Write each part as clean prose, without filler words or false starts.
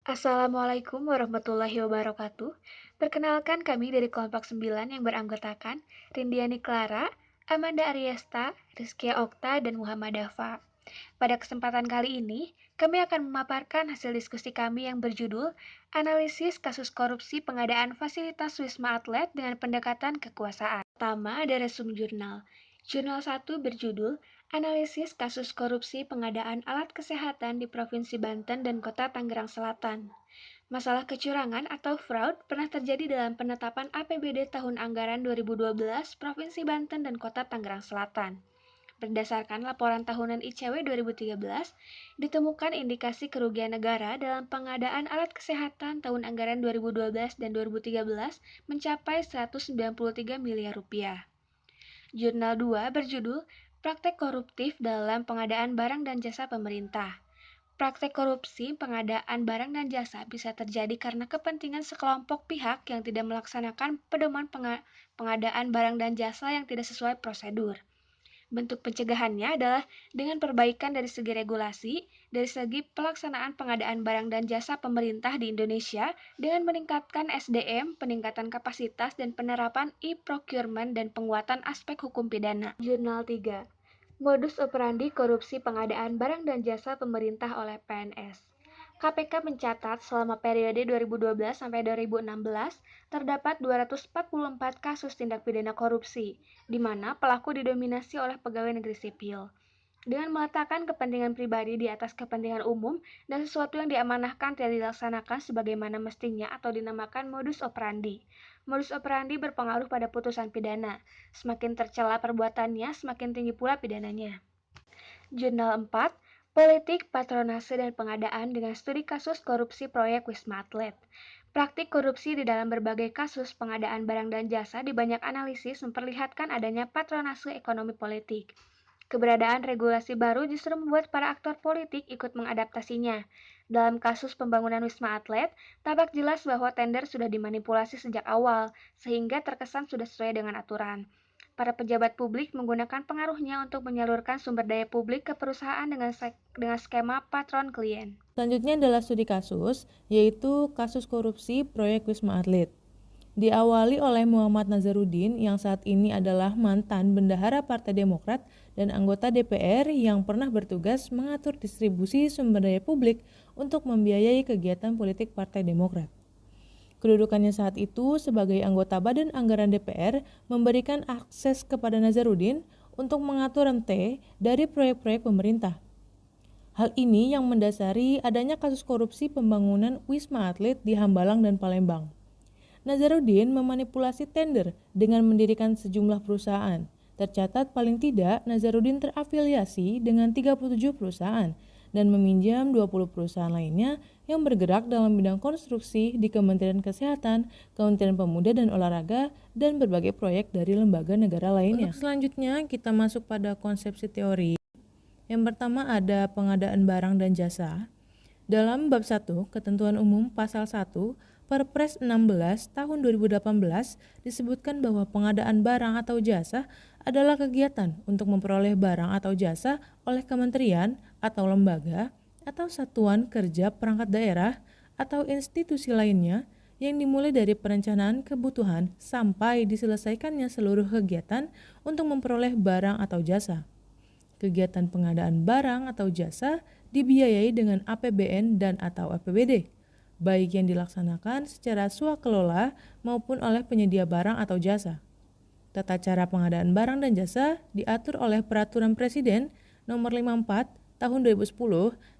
Assalamualaikum warahmatullahi wabarakatuh. Perkenalkan kami dari kelompok 9 yang beranggotakan Rindiani Clara, Amanda Ariesta, Rizkia Okta, dan Muhammad Dafa. Pada kesempatan kali ini, kami akan memaparkan hasil diskusi kami yang berjudul Analisis Kasus Korupsi Pengadaan Fasilitas Wisma Atlet dengan Pendekatan Kekuasaan. Pertama ada resum jurnal. Jurnal 1 berjudul Analisis Kasus Korupsi Pengadaan Alat Kesehatan di Provinsi Banten dan Kota Tangerang Selatan. Masalah kecurangan atau fraud pernah terjadi dalam penetapan APBD tahun anggaran 2012 Provinsi Banten dan Kota Tangerang Selatan. Berdasarkan laporan tahunan ICW 2013, ditemukan indikasi kerugian negara dalam pengadaan alat kesehatan tahun anggaran 2012 dan 2013 mencapai 193 miliar rupiah. Jurnal 2 berjudul Praktek Koruptif dalam Pengadaan Barang dan Jasa Pemerintah. Praktek korupsi pengadaan barang dan jasa bisa terjadi karena kepentingan sekelompok pihak yang tidak melaksanakan pedoman pengadaan barang dan jasa yang tidak sesuai prosedur. Bentuk pencegahannya adalah dengan perbaikan dari segi regulasi, dari segi pelaksanaan pengadaan barang dan jasa pemerintah di Indonesia dengan meningkatkan SDM, peningkatan kapasitas dan penerapan e-procurement dan penguatan aspek hukum pidana. Jurnal 3. Modus operandi korupsi pengadaan barang dan jasa pemerintah oleh PNS. KPK mencatat selama periode 2012 sampai 2016 terdapat 244 kasus tindak pidana korupsi, di mana pelaku didominasi oleh pegawai negeri sipil. Dengan meletakkan kepentingan pribadi di atas kepentingan umum dan sesuatu yang diamanahkan tidak dilaksanakan sebagaimana mestinya atau dinamakan modus operandi. Modus operandi berpengaruh pada putusan pidana. Semakin tercela perbuatannya, semakin tinggi pula pidananya. Jurnal 4, Politik, Patronase, dan Pengadaan dengan Studi Kasus Korupsi Proyek Wisma Atlet. Praktik korupsi di dalam berbagai kasus pengadaan barang dan jasa di banyak analisis memperlihatkan adanya patronase ekonomi politik. Keberadaan regulasi baru justru membuat para aktor politik ikut mengadaptasinya. Dalam kasus pembangunan Wisma Atlet, tampak jelas bahwa tender sudah dimanipulasi sejak awal, sehingga terkesan sudah sesuai dengan aturan. Para pejabat publik menggunakan pengaruhnya untuk menyalurkan sumber daya publik ke perusahaan dengan skema patron klien. Selanjutnya adalah studi kasus, yaitu kasus korupsi proyek Wisma Atlet. Diawali oleh Muhammad Nazarudin yang saat ini adalah mantan bendahara Partai Demokrat dan anggota DPR yang pernah bertugas mengatur distribusi sumber daya publik untuk membiayai kegiatan politik Partai Demokrat. Kedudukannya saat itu sebagai anggota Badan Anggaran DPR memberikan akses kepada Nazarudin untuk mengatur MT dari proyek-proyek pemerintah. Hal ini yang mendasari adanya kasus korupsi pembangunan Wisma Atlet di Hambalang dan Palembang. Nazarudin memanipulasi tender dengan mendirikan sejumlah perusahaan. Tercatat paling tidak Nazarudin terafiliasi dengan 37 perusahaan dan meminjam 20 perusahaan lainnya yang bergerak dalam bidang konstruksi di Kementerian Kesehatan, Kementerian Pemuda dan Olahraga, dan berbagai proyek dari lembaga negara lainnya. Untuk selanjutnya kita masuk pada konsepsi teori. Yang pertama ada pengadaan barang dan jasa. Dalam bab 1, ketentuan umum pasal 1, Perpres 16 tahun 2018 disebutkan bahwa pengadaan barang atau jasa adalah kegiatan untuk memperoleh barang atau jasa oleh kementerian atau lembaga atau satuan kerja perangkat daerah atau institusi lainnya yang dimulai dari perencanaan kebutuhan sampai diselesaikannya seluruh kegiatan untuk memperoleh barang atau jasa. Kegiatan pengadaan barang atau jasa dibiayai dengan APBN dan atau APBD, baik yang dilaksanakan secara swakelola maupun oleh penyedia barang atau jasa. Tata cara pengadaan barang dan jasa diatur oleh Peraturan Presiden Nomor 54 Tahun 2010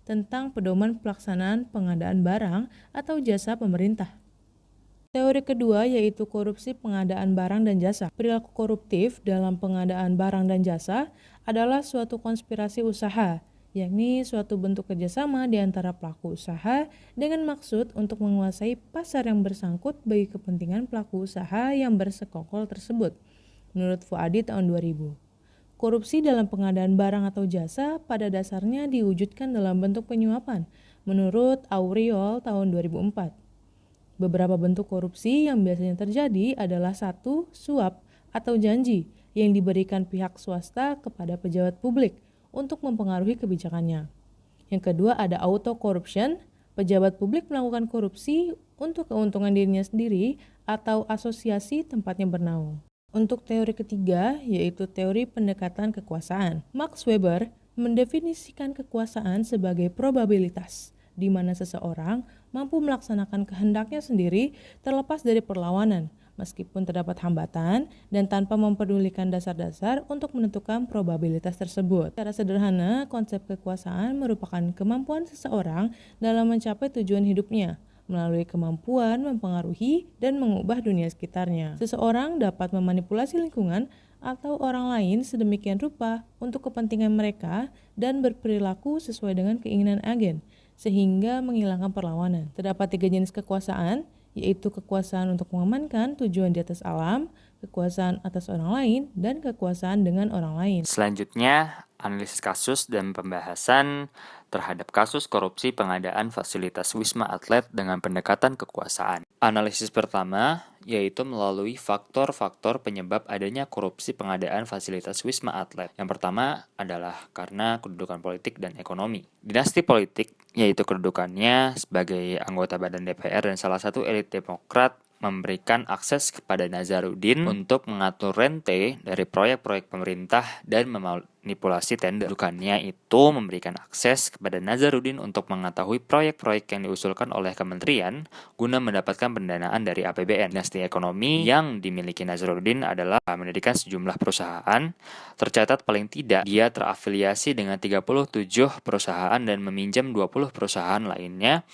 tentang pedoman pelaksanaan pengadaan barang atau jasa pemerintah. Teori kedua yaitu korupsi pengadaan barang dan jasa. Perilaku koruptif dalam pengadaan barang dan jasa adalah suatu konspirasi usaha, yakni suatu bentuk kerjasama di antara pelaku usaha dengan maksud untuk menguasai pasar yang bersangkut bagi kepentingan pelaku usaha yang bersekongkol tersebut. Menurut Fuadi tahun 2000. Korupsi dalam pengadaan barang atau jasa pada dasarnya diwujudkan dalam bentuk penyuapan, menurut Auriol tahun 2004. Beberapa bentuk korupsi yang biasanya terjadi adalah 1. Suap atau janji yang diberikan pihak swasta kepada pejabat publik untuk mempengaruhi kebijakannya. Yang kedua ada auto corruption, Pejabat publik melakukan korupsi untuk keuntungan dirinya sendiri atau asosiasi tempatnya bernaung. Untuk teori ketiga, yaitu teori pendekatan kekuasaan. Max Weber mendefinisikan kekuasaan sebagai probabilitas, di mana seseorang mampu melaksanakan kehendaknya sendiri terlepas dari perlawanan, meskipun terdapat hambatan dan tanpa mempedulikan dasar-dasar untuk menentukan probabilitas tersebut. Secara sederhana, konsep kekuasaan merupakan kemampuan seseorang dalam mencapai tujuan hidupnya melalui kemampuan mempengaruhi dan mengubah dunia sekitarnya. Seseorang dapat memanipulasi lingkungan atau orang lain sedemikian rupa untuk kepentingan mereka dan berperilaku sesuai dengan keinginan agen, sehingga menghilangkan perlawanan. Terdapat 3 jenis kekuasaan, yaitu kekuasaan untuk mengamankan tujuan di atas alam, kekuasaan atas orang lain, dan kekuasaan dengan orang lain. Selanjutnya, analisis kasus dan pembahasan terhadap kasus korupsi pengadaan fasilitas Wisma Atlet dengan pendekatan kekuasaan. Analisis pertama yaitu melalui faktor-faktor penyebab adanya korupsi pengadaan fasilitas Wisma Atlet. Yang pertama adalah karena kedudukan politik dan ekonomi. Dinasti politik, yaitu kedudukannya sebagai anggota Badan DPR dan salah satu elit Demokrat, memberikan akses kepada Nazarudin untuk mengatur rente dari proyek-proyek pemerintah dan memanipulasi tender. Kedudukannya itu memberikan akses kepada Nazarudin untuk mengetahui proyek-proyek yang diusulkan oleh kementerian guna mendapatkan pendanaan dari APBN. Dinasti ekonomi yang dimiliki Nazarudin adalah mendirikan sejumlah perusahaan. Tercatat paling tidak dia terafiliasi dengan 37 perusahaan dan meminjam 20 perusahaan lainnya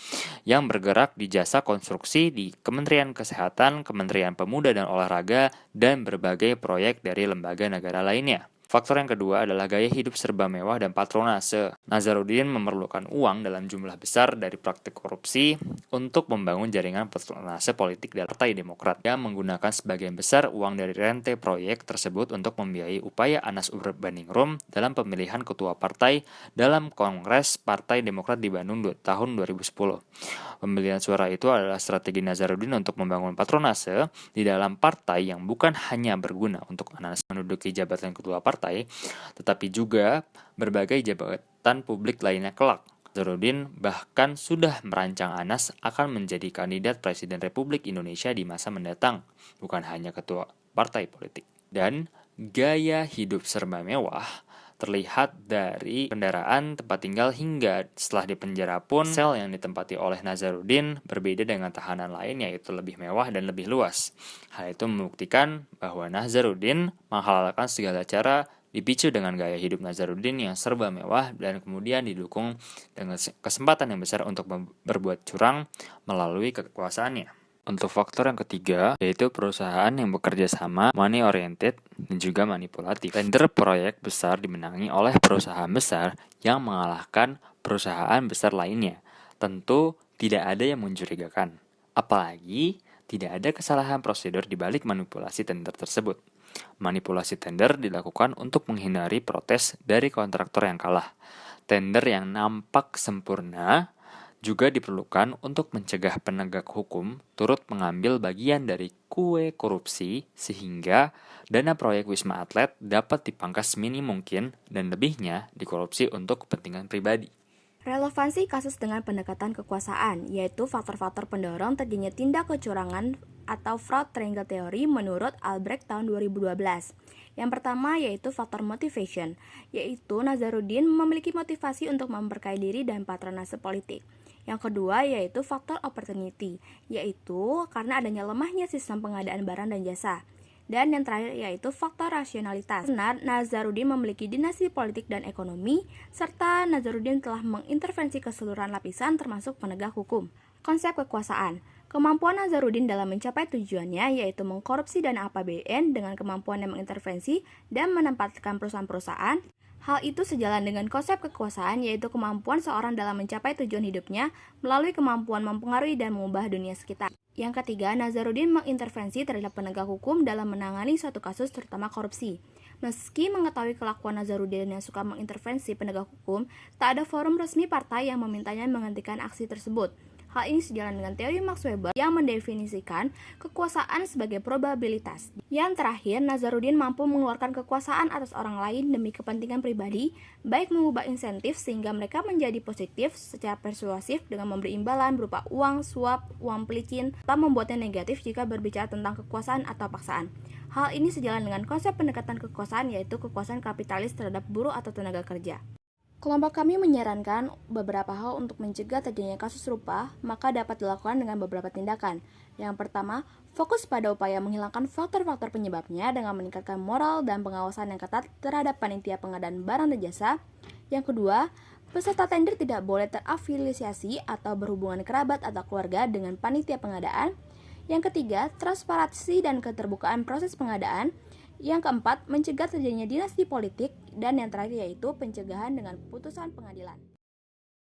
yang bergerak di jasa konstruksi di Kementerian Kesehatan, Kementerian Pemuda dan Olahraga, dan berbagai proyek dari lembaga negara lainnya. Faktor yang kedua adalah gaya hidup serba mewah dan patronase. Nazarudin memerlukan uang dalam jumlah besar dari praktik korupsi untuk membangun jaringan patronase politik dari Partai Demokrat. Dia menggunakan sebagian besar uang dari rente proyek tersebut untuk membiayai upaya Anas Urbaningrum dalam pemilihan ketua partai dalam Kongres Partai Demokrat di Bandung tahun 2010. Pembelian suara itu adalah strategi Nazarudin untuk membangun patronase di dalam partai yang bukan hanya berguna untuk Anas menduduki jabatan ketua partai, tetapi juga berbagai jabatan publik lainnya kelak. Nazarudin bahkan sudah merancang Anas akan menjadi kandidat Presiden Republik Indonesia di masa mendatang, bukan hanya ketua partai politik. Dan gaya hidup serba mewah terlihat dari kendaraan, tempat tinggal, hingga setelah dipenjara pun sel yang ditempati oleh Nazarudin berbeda dengan tahanan lain, yaitu lebih mewah dan lebih luas. Hal itu membuktikan bahwa Nazarudin menghalalkan segala cara dipicu dengan gaya hidup Nazarudin yang serba mewah dan kemudian didukung dengan kesempatan yang besar untuk berbuat curang melalui kekuasaannya. Untuk faktor yang ketiga, yaitu perusahaan yang bekerja sama, money oriented, dan juga manipulatif. Tender proyek besar dimenangi oleh perusahaan besar yang mengalahkan perusahaan besar lainnya. Tentu tidak ada yang mencurigakan. Apalagi tidak ada kesalahan prosedur di balik manipulasi tender tersebut. Manipulasi tender dilakukan untuk menghindari protes dari kontraktor yang kalah. Tender yang nampak sempurna juga diperlukan untuk mencegah penegak hukum turut mengambil bagian dari kue korupsi sehingga dana proyek Wisma Atlet dapat dipangkas seminim mungkin dan lebihnya dikorupsi untuk kepentingan pribadi. Relevansi kasus dengan pendekatan kekuasaan, yaitu faktor-faktor pendorong terjadinya tindak kecurangan atau fraud triangle theory menurut Albrecht tahun 2012. Yang pertama yaitu faktor motivation, yaitu Nazarudin memiliki motivasi untuk memperkaya diri dan patronase politik. Yang kedua yaitu faktor opportunity, yaitu karena adanya lemahnya sistem pengadaan barang dan jasa. Dan yang terakhir yaitu faktor rasionalitas. Karena Nazarudin memiliki dinasti politik dan ekonomi, serta Nazarudin telah mengintervensi keseluruhan lapisan termasuk penegak hukum. Konsep kekuasaan. Kemampuan Nazarudin dalam mencapai tujuannya yaitu mengkorupsi dana APBN dengan kemampuan yang mengintervensi dan menempatkan perusahaan-perusahaan. Hal itu sejalan dengan konsep kekuasaan yaitu kemampuan seorang dalam mencapai tujuan hidupnya melalui kemampuan mempengaruhi dan mengubah dunia sekitar. Yang ketiga, Nazarudin mengintervensi terhadap penegak hukum dalam menangani suatu kasus terutama korupsi. Meski mengetahui kelakuan Nazarudin yang suka mengintervensi penegak hukum, tak ada forum resmi partai yang memintanya menghentikan aksi tersebut. Hal ini sejalan dengan teori Max Weber yang mendefinisikan kekuasaan sebagai probabilitas. Yang terakhir, Nazarudin mampu mengeluarkan kekuasaan atas orang lain demi kepentingan pribadi, baik mengubah insentif sehingga mereka menjadi positif secara persuasif dengan memberi imbalan berupa uang, suap, uang pelicin, atau membuatnya negatif jika berbicara tentang kekuasaan atau paksaan. Hal ini sejalan dengan konsep pendekatan kekuasaan, yaitu kekuasaan kapitalis terhadap buruh atau tenaga kerja. Kelompok kami menyarankan beberapa hal untuk mencegah terjadinya kasus serupa, maka dapat dilakukan dengan beberapa tindakan. Yang pertama, fokus pada upaya menghilangkan faktor-faktor penyebabnya dengan meningkatkan moral dan pengawasan yang ketat terhadap panitia pengadaan barang dan jasa. Yang kedua, peserta tender tidak boleh terafiliasi atau berhubungan kerabat atau keluarga dengan panitia pengadaan. Yang ketiga, transparansi dan keterbukaan proses pengadaan. Yang keempat, mencegah terjadinya dinasti politik. Dan yang terakhir yaitu pencegahan dengan putusan pengadilan.